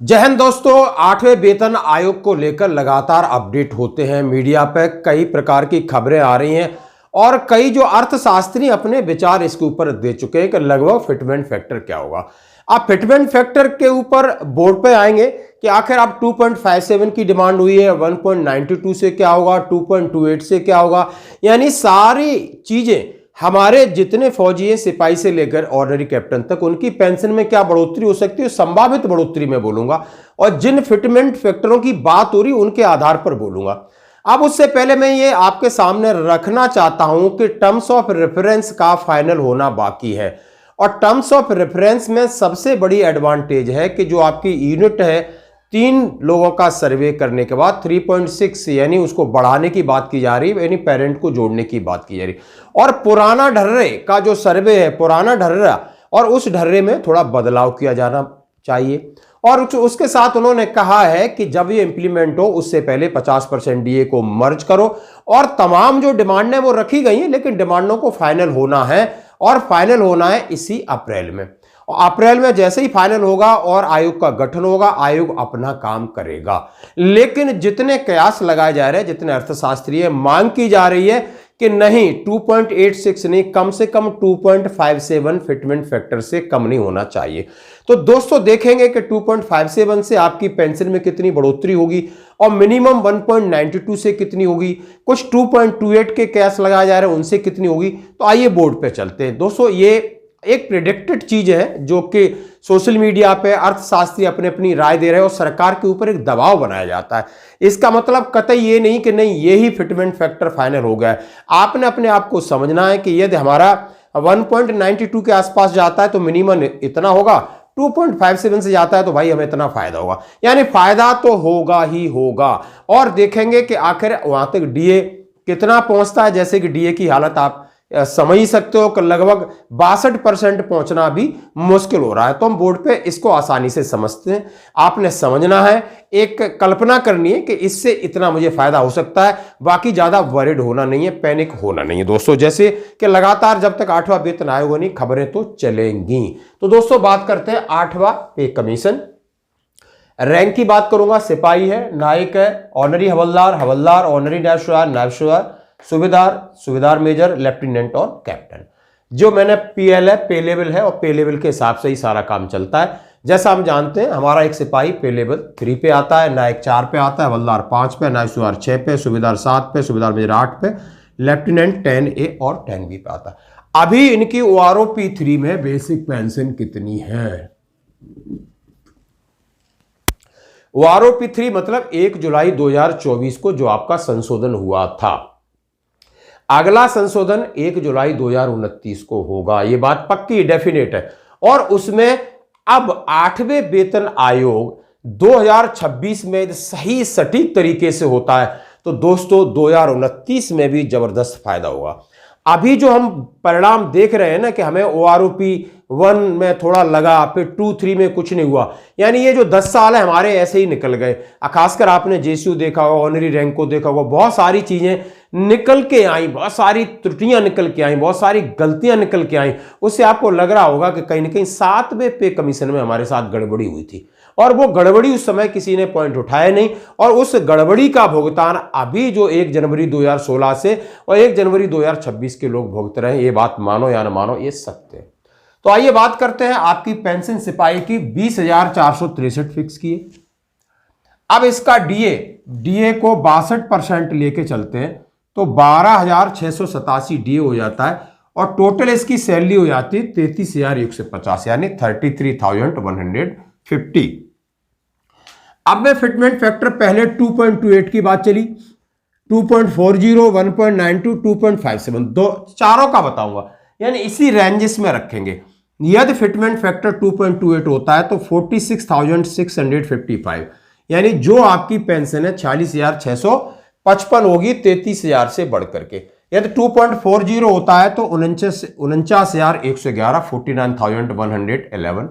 जय हिंद दोस्तों। 8वें वेतन आयोग को लेकर लगातार अपडेट होते हैं। मीडिया पे कई प्रकार की खबरें आ रही हैं और कई जो अर्थशास्त्री अपने विचार इसके ऊपर दे चुके हैं कि लगभग फिटमेंट फैक्टर क्या होगा। आप फिटमेंट फैक्टर के ऊपर बोर्ड पे आएंगे कि आखिर आप 2.57 की डिमांड हुई है, 1.92 से क्या होगा, 2.28 से क्या होगा। यानी सारी चीजें हमारे जितने फौजी हैं, सिपाही से लेकर ऑर्डिनरी कैप्टन तक, उनकी पेंशन में क्या बढ़ोतरी हो सकती है, संभावित बढ़ोतरी में बोलूंगा और जिन फिटमेंट फैक्टरों की बात हो रही उनके आधार पर बोलूंगा। अब उससे पहले मैं ये आपके सामने रखना चाहता हूं कि टर्म्स ऑफ रेफरेंस का फाइनल होना बाकी है और टर्म्स ऑफ रेफरेंस में सबसे बड़ी एडवांटेज है कि जो आपकी यूनिट है, 3 लोगों का सर्वे करने के बाद 3.6 यानी उसको बढ़ाने की बात की जा रही है, यानी पेरेंट को जोड़ने की बात की जा रही है। और पुराना ढर्रे का जो सर्वे है, पुराना ढर्रा और उस ढर्रे में थोड़ा बदलाव किया जाना चाहिए। और उसके साथ उन्होंने कहा है कि जब ये इंप्लीमेंट हो उससे पहले 50% डीए को मर्ज करो और तमाम जो डिमांड है वो रखी गई है, लेकिन डिमांडों को फाइनल होना है और फाइनल होना है इसी अप्रैल में। अप्रैल में जैसे ही फाइनल होगा और आयोग का गठन होगा, आयोग अपना काम करेगा। लेकिन जितने कयास लगाए जा रहे हैं, जितने अर्थशास्त्रीय मांग की जा रही है कि नहीं 2.86 नहीं, कम से कम 2.57 फिटमेंट फैक्टर से कम नहीं होना चाहिए। तो दोस्तों देखेंगे कि 2.57 से आपकी पेंशन में कितनी बढ़ोतरी होगी और मिनिमम 1.92 से कितनी होगी, कुछ 2.28 के कयास लगाए जा रहे हैं उनसे कितनी होगी। तो आइए बोर्ड पे चलते हैं। दोस्तों ये एक प्रेडिक्टेड चीज है जो कि सोशल मीडिया पे अर्थशास्त्री अपने अपनी राय दे रहे हैं और सरकार के ऊपर एक दबाव बनाया जाता है। इसका मतलब कतई ये नहीं कि नहीं यही फिटमेंट फैक्टर फाइनल हो गया है। आपने अपने आप को समझना है कि यदि हमारा 1.92 के आसपास जाता है तो मिनिमम इतना होगा, 2.57 से जाता है तो भाई हमें इतना फायदा होगा, यानी फायदा तो होगा ही होगा। और देखेंगे कि आखिर वहां तक डीए कितना पहुंचता है। जैसे कि डीए की हालत आप समझ ही सकते हो कि लगभग 62% पहुंचना भी मुश्किल हो रहा है। तो हम बोर्ड पे इसको आसानी से समझते हैं। आपने समझना है, एक कल्पना करनी है कि इससे इतना मुझे फायदा हो सकता है, बाकी ज्यादा वरिड होना नहीं है, पैनिक होना नहीं है दोस्तों। जैसे कि लगातार जब तक 8वां वेतन आयोग नहीं, खबरें तो चलेंगी। तो दोस्तों बात करते हैं 8वां पे कमीशन। रैंक की बात करूंगा, सिपाही है, नायक है, ऑनरी हवलदार, हवलदार, ऑनरी नायब सुबेदार, नायब सुबेदार, सूबेदार, सूबेदार मेजर, लेफ्टिनेंट और कैप्टन। जो मैंने पीएल है, पे लेवल है और पे लेवल के हिसाब से ही सारा काम चलता है। जैसा हम जानते हैं हमारा एक सिपाही पे लेवल 3 पे आता है, नायक 4 पे आता है, हवलदार 5 पे, नायब सुबेदार 6 पे, सूबेदार 7 पे, सूबेदार मेजर 8 पे, लेफ्टिनेंट 10A और 10B पे आता है। अभी इनकी OROP3 में बेसिक पेंशन कितनी है? OROP3 मतलब 1 जुलाई 2024 को जो आपका संशोधन हुआ था। अगला संशोधन 1 जुलाई 2029 को होगा, ये बात पक्की डेफिनेट है। और उसमें अब 8वें वेतन आयोग 2026 में सही सटीक तरीके से होता है तो दोस्तों 2029 में भी जबरदस्त फायदा होगा। अभी जो हम परिणाम देख रहे हैं ना कि हमें OROP1 में थोड़ा लगा, फिर 2-3 में कुछ नहीं हुआ, यानी ये जो 10 साल है हमारे ऐसे ही निकल गए। खासकर आपने जेसीयू देखा होगा, ऑनरी रैंक को देखा होगा, बहुत सारी चीजें निकल के आई, बहुत सारी त्रुटियां निकल के आई, बहुत सारी गलतियां निकल के आई। उससे आपको लग रहा होगा कि कहीं ना कहीं 7वें पे कमीशन में हमारे साथ गड़बड़ी हुई थी और वो गड़बड़ी उस समय किसी ने पॉइंट उठाया नहीं और उस गड़बड़ी का भुगतान अभी जो 1 जनवरी 2016 से और 1 जनवरी 2026 के लोग भुगत रहे हैं। ये बात मानो या ना मानो, ये सत्य है। तो आइए बात करते हैं आपकी पेंशन सिपाही की 20,463 फिक्स की है। अब इसका डीए को 62% लेके चलते हैं तो 12,687 डीए हो जाता है और टोटल इसकी सैलरी हो जाती है 33,150 यानी 33,150। अब मैं फिटमेंट फैक्टर पहले 2.28 की बात चली, 2.40, 1.92, 2.57, दो चारों का बताऊंगा, यानी इसी रेंजेस में रखेंगे। यदि फिटमेंट फैक्टर 2.28 होता है तो 46,655 यानी जो आपकी पेंशन है 46,655 होगी 33,000 से बढ़ करके। यदि 2.40 होता है तो 49,111 49,111।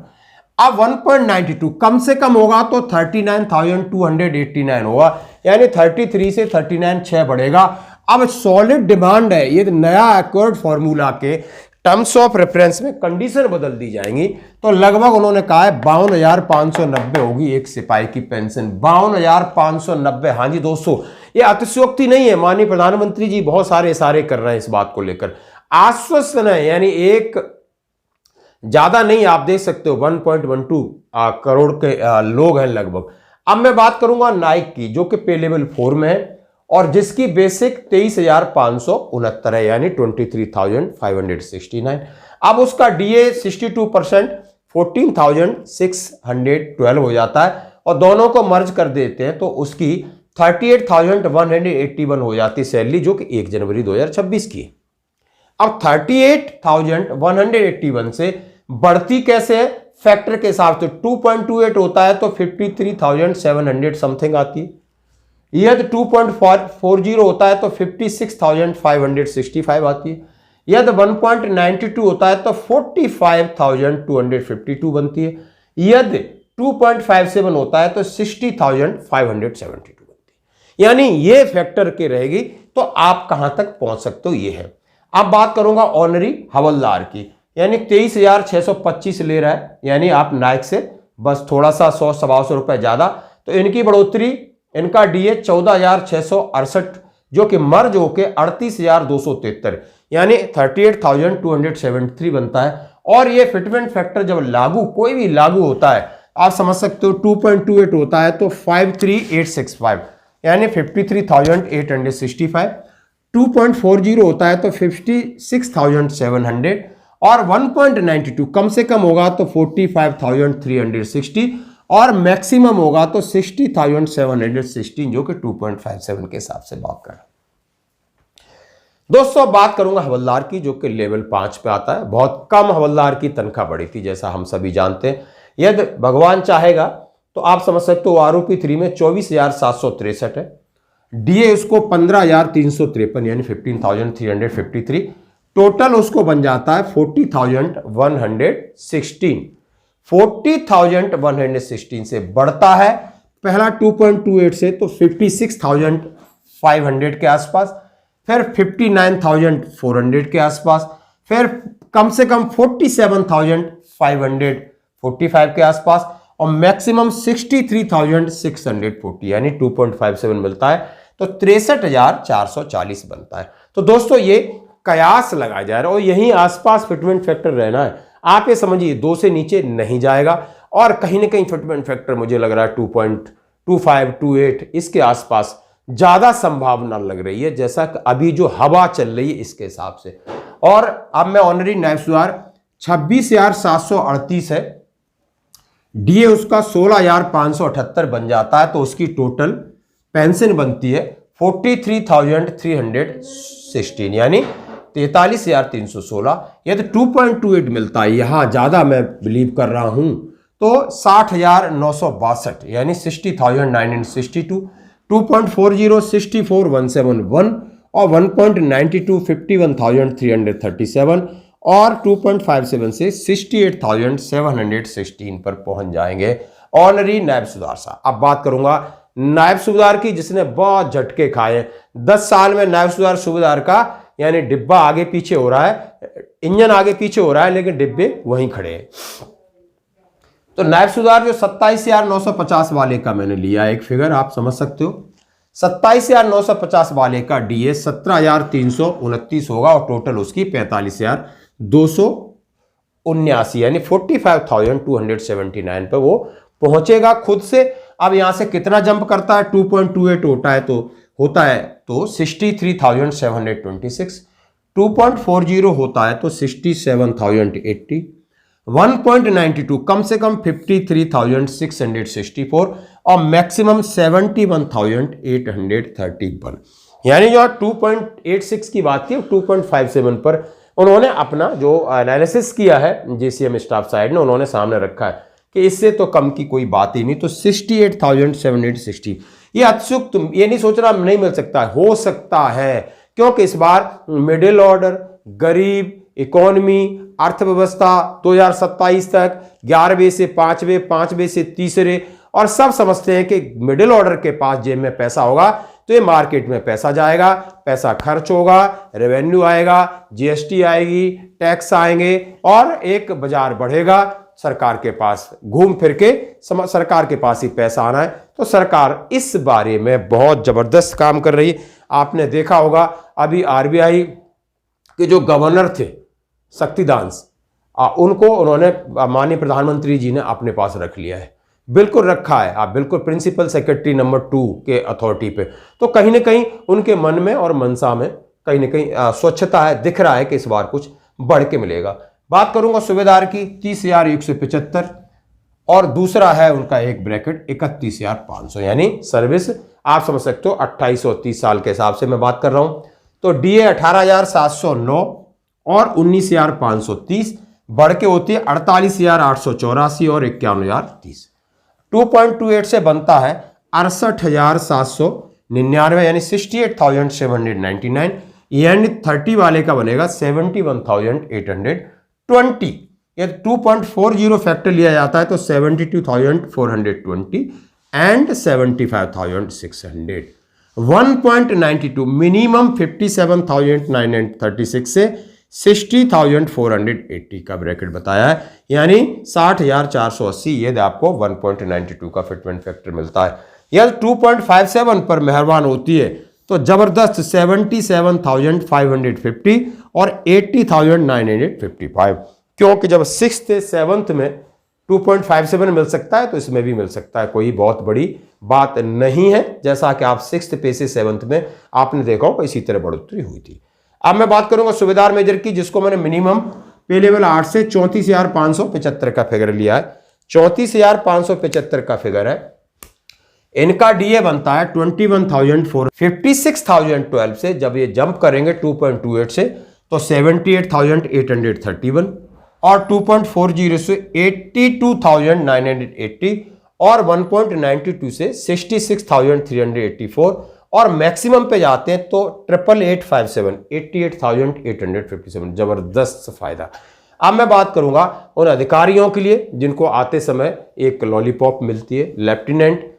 अब 1.92 कम से कम होगा तो 39,289 होगा, यानी 33 से 39 6 बढ़ेगा। अब सॉलिड डिमांड है, ये नया एक्वर्ड फॉर्मूला के टर्म्स ऑफ रेफरेंस में कंडीशन बदल दी जाएंगी तो लगभग उन्होंने कहा है 52,590 होगी एक सिपाही की पेंशन। 52,590। हाँ जी दोस्तों, ये अतिशयोक्ति नहीं है, माननीय प्रधानमंत्री जी बहुत सारे इशारे कर रहे हैं इस बात को लेकर, आश्वस्त है, यानी एक ज्यादा नहीं, आप देख सकते हो 1.12 करोड़ के लोग हैं लगभग। अब मैं बात करूंगा नाइक की, जो कि पे लेवल 4 में है और जिसकी बेसिक 23,569 है, यानी 23,569। अब उसका डीए 62% 14,612 हो जाता है और दोनों को मर्ज कर देते हैं तो उसकी 38,181 हो जाती है सैलरी, जो कि 1 जनवरी 2026 की। अब 38,181 से बढ़ती कैसे है, फैक्टर के हिसाब से 2.28 होता है तो 53,700 समथिंग आती है। यदि 2.40 होता है तो 56,565 आती है। यदि 1.92 होता है तो 45,252 बनती है। यदि 2.57 होता है तो 60,572 बनती है। यानी ये फैक्टर के रहेगी तो आप कहां तक पहुंच सकते हो, ये है। अब बात करूंगा ऑनरी हवलदार की, यानी 23,625 ले रहा है, यानी आप नाइक से बस थोड़ा सा 100-125 रुपए ज्यादा, तो इनकी बढ़ोतरी, इनका डीए 14,668 जो कि मर्ज होके 38,273 यानी 38,273 बनता है। और ये फिटमेंट फैक्टर जब लागू, कोई भी लागू होता है, आप समझ सकते हो 2.28 होता है तो 53,865 यानी 53,865। 2.40 होता है तो 56,700 और 1.92 कम से कम होगा तो 45,360 और मैक्सिमम होगा तो 60,716 जो कि 2.57 के हिसाब से बात कर। दोस्तों बात करूंगा हवलदार की, जो कि लेवल 5 पे आता है। बहुत कम हवलदार की तनख्वाह बढ़ी थी, जैसा हम सभी जानते हैं। यदि भगवान चाहेगा तो आप समझ सकते हो आरओपी 3 में 24,763 है, डीए उसको 15,353 यानी 15,353, टोटल उसको बन जाता है 40,116। 40,116 से बढ़ता है पहला 2.28 से तो 56,500 के आसपास, फिर 59,400 के आसपास, फिर कम से कम 47,545 के आसपास और मैक्सिमम 63,640 यानी 2.57 मिलता है तो 63,440 बनता है। तो दोस्तों ये कयास लगाया जा रहा है और यहीं आसपास फिटमेंट फैक्टर रहना है। आप ये समझिए 2 से नीचे नहीं जाएगा और कहीं ना कहीं फिटमेंट फैक्टर मुझे लग रहा है 2.25 28 इसके आसपास ज्यादा संभावना लग रही है, जैसा कि अभी जो हवा चल रही है इसके हिसाब से। और अब मैं ऑनरी नायब सूबेदार 26,738 है, डीए उसका 16,578 बन जाता है तो उसकी टोटल पेंशन बनती है 43,316 यानी 43,316। यदि 2.28 मिलता है, यहां ज्यादा मैं बिलीव कर रहा हूं तो 60,962 यानी 60,962, 2.40 64,171 और 1.92 51,337 और 2.57 से 68,716 पर पहुंच जाएंगे ऑनरी नायब सूबेदार साहब। अब बात करूंगा नायब सूबेदार की, जिसने बहुत झटके खाए। 10 साल में नायब सूबेदार का यानी डिब्बा आगे पीछे हो रहा है, इंजन आगे पीछे हो रहा है लेकिन डिब्बे वहीं खड़े हैं। तो नायब सूबेदार जो 27,950 वाले का मैंने लिया एक फिगर, आप समझ सकते हो 27,950 वाले का डीए 17,329 होगा और टोटल उसकी 45,279 यानी 45,279 पे वो पहुंचेगा खुद से। अब यहां से कितना जंप करता है, 2.28 होता है तो 63,726, 2.40 होता है तो 67,080, 1.92 कम से कम 53,664 और मैक्सिमम 71,831 यानी जो 2.86 की बात थी 2.57 पर उन्होंने अपना जो एनालिसिस किया है जेसीएम स्टाफ साइड ने, उन्होंने सामने रखा है कि इससे तो कम की कोई बात ही नहीं। तो 68,760 ये अत्युक्त, ये नहीं सोच रहा नहीं मिल सकता, हो सकता है क्योंकि इस बार मिडिल ऑर्डर, गरीब, इकोनॉमी, अर्थव्यवस्था 2027 तक 11वें से 5वें, 5वें से तीसरे, और सब समझते हैं कि मिडिल ऑर्डर के पास जेब में पैसा होगा तो ये मार्केट में पैसा जाएगा, पैसा खर्च होगा, रेवेन्यू आएगा, जीएसटी आएगी, टैक्स आएंगे और एक बाजार बढ़ेगा। सरकार के पास घूम फिर के सरकार के पास ही पैसा आना है। तो सरकार इस बारे में बहुत जबरदस्त काम कर रही है। आपने देखा होगा अभी आरबीआई के जो गवर्नर थे शक्तिदास, उनको उन्होंने माननीय प्रधानमंत्री जी ने अपने पास रख लिया है, बिल्कुल रखा है। आप बिल्कुल प्रिंसिपल सेक्रेटरी नंबर 2 के अथॉरिटी पे। तो कहीं ना कहीं उनके मन में और मनसा में कहीं ना कहीं स्वच्छता है, दिख रहा है कि इस बार कुछ बढ़ के मिलेगा। बात करूंगा सुबेदार की 30,175 और दूसरा है उनका एक ब्रैकेट 31,500, यानी सर्विस आप समझ सकते हो 2830 साल के हिसाब से मैं बात कर रहा हूं। तो डीए 18,709 और 19,530 बढ़ के होती है 48,884 और 51,030। 2.28 से बनता है 68,799 यानी 68,799, यानी 30 वाले का बनेगा 71,820। यदि 2.40 फैक्टर लिया जाता है तो 72,420 एंड 75,600। 1.92 मिनिमम 57,936 से 60,480 का ब्रैकेट बताया है, यानी 60,480। यदि आपको 1.92 का फिटमेंट फैक्टर मिलता है। यदि 2.57 पर मेहरबान होती है तो जबरदस्त 77,550 और 80,955, क्योंकि जब 6th से 7th में 2.57 मिल सकता है तो इसमें भी मिल सकता है, कोई बहुत बड़ी बात नहीं है। जैसा कि आप 6th पे से 7th में आपने देखा होगा इसी तरह बढ़ोतरी हुई थी। अब मैं बात करूंगा सुबेदार मेजर की, जिसको मैंने मिनिमम पे लेवल 8 से 34,575 का फिगर लिया है। 34,575 का फिगर है। इनका डीए बनता है 21,400 56,012 से जब ये जंप करेंगे 2.28 से तो 78,831 और 2.40 से 82,980 और 1.92 से 66,384 और मैक्सिमम पे जाते हैं तो 88,857 88,857। जबरदस्त फायदा। अब मैं बात करूंगा उन अधिकारियों के लिए जिनको आते समय एक लॉलीपॉप मिलती है। लेफ्टिनेंट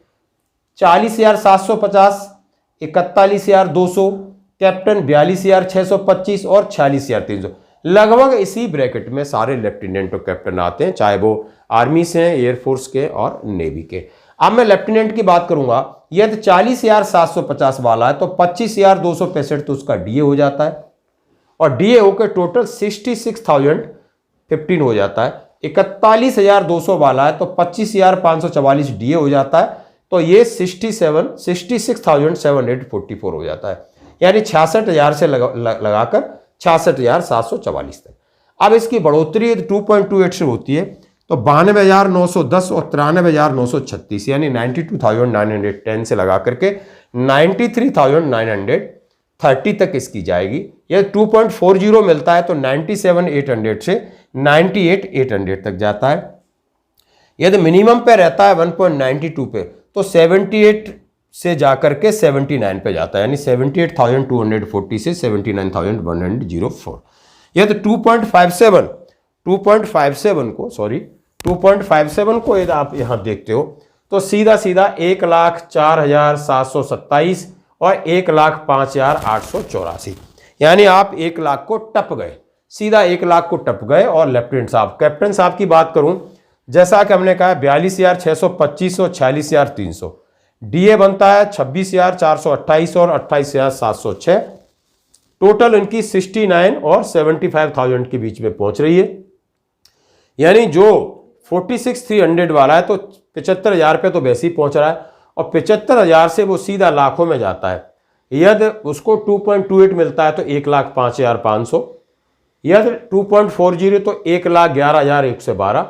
40,750, 41,200, कैप्टन 42,625 और 46,300। लगभग इसी ब्रैकेट में सारे लेफ्टिनेंट और कैप्टन आते हैं, चाहे वो आर्मी से हैं, एयरफोर्स के और नेवी के। अब मैं लेफ्टिनेंट की बात करूंगा। यदि 40,750 वाला है तो 25,265 तो उसका डीए हो जाता है और डीए होकर टोटल 66,015 हो जाता है। 41,200 वाला है तो 25,544 डीए हो जाता है, तो ये 66,744 हो जाता है, यानी 66,000 से लगाकर 66,744 तक। अब इसकी बढ़ोतरी 2.28 से होती है तो 92,910 और 93,936, यानी 92,910 से लगा करके 93,930 तक इसकी जाएगी। यह 2.40 मिलता है तो 97,800 से 98,800 तक जाता है। यदि मिनिमम पे रहता है 1.92 पे तो 78 से जाकर के 79 पे जाता है, यानी 78,240 से 79,104। यदि 2.57 को यदि आप यहां देखते हो तो सीधा सीधा 1,04,727 और 1,05,884, यानी आप 1 लाख को टप गए, सीधा 1 लाख को टप गए। और लेफ्टिनेंट साहब, कैप्टन साहब की बात करूं, जैसा कि हमने कहा 42,625 और 46,300, डीए बनता है 26,428 और 28,706। टोटल इनकी 69 और 75,000 के बीच में पहुंच रही है, यानी जो 46,300 वाला है तो 75,000 पे तो वैसे ही पहुंच रहा है और 75,000 से वो सीधा लाखों में जाता है। यदि उसको 2.28 मिलता है तो 1,05,500, यदि 2.40 तो 1,11,112,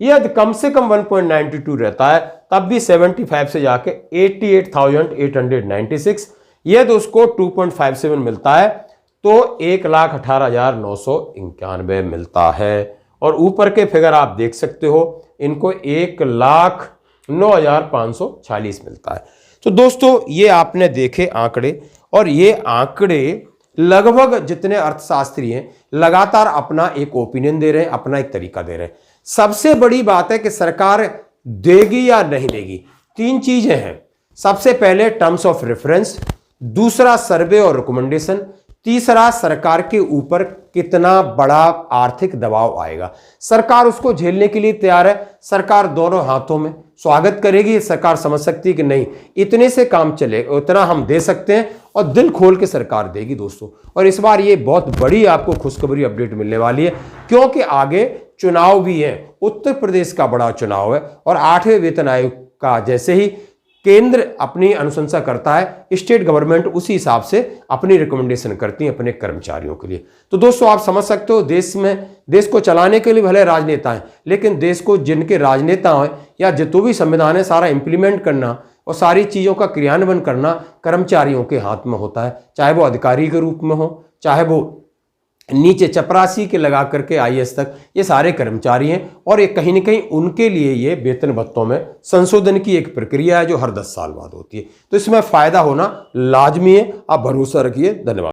यदि कम से कम 1.92 रहता है तब भी 75 से जाके 88,896, यदि उसको 2.57 मिलता है तो 1,18,991 मिलता है। और ऊपर के फिगर आप देख सकते हो, इनको 1,09,540 मिलता है। तो दोस्तों ये आपने देखे आंकड़े, और ये आंकड़े लगभग जितने अर्थशास्त्री हैं लगातार अपना एक ओपिनियन दे रहे हैं, अपना एक तरीका दे रहे हैं। सबसे बड़ी बात है कि सरकार देगी या नहीं देगी, 3 चीजें हैं। सबसे पहले टर्म्स ऑफ रेफरेंस, दूसरा सर्वे और रिकमेंडेशन, तीसरा सरकार के ऊपर कितना बड़ा आर्थिक दबाव आएगा। सरकार उसको झेलने के लिए तैयार है, सरकार दोनों हाथों में स्वागत करेगी। सरकार समझ सकती है कि नहीं, इतने से काम चले, उतना हम दे सकते हैं, और दिल खोल के सरकार देगी दोस्तों। और इस बार ये बहुत बड़ी आपको खुशखबरी अपडेट मिलने वाली है, क्योंकि आगे चुनाव भी है, उत्तर प्रदेश का बड़ा चुनाव है, और 8वें वेतन आयोग का जैसे ही केंद्र अपनी अनुशंसा करता है, स्टेट गवर्नमेंट उसी हिसाब से अपनी रिकमेंडेशन करती है अपने कर्मचारियों के लिए। तो दोस्तों आप समझ सकते हो, देश को चलाने के लिए भले राजनेता हैं, लेकिन देश को जिनके राजनेता हैं या जो भी संविधान है सारा इंप्लीमेंट करना और सारी चीज़ों का क्रियान्वयन करना कर्मचारियों के हाथ में होता है, चाहे वो अधिकारी के रूप में हो, चाहे वो नीचे चपरासी के लगा करके आईएएस तक, ये सारे कर्मचारी हैं। और ये कहीं ना कहीं उनके लिए ये वेतन भत्तों में संशोधन की एक प्रक्रिया है जो हर 10 साल बाद होती है। तो इसमें फायदा होना लाजमी है, आप भरोसा रखिए। धन्यवाद।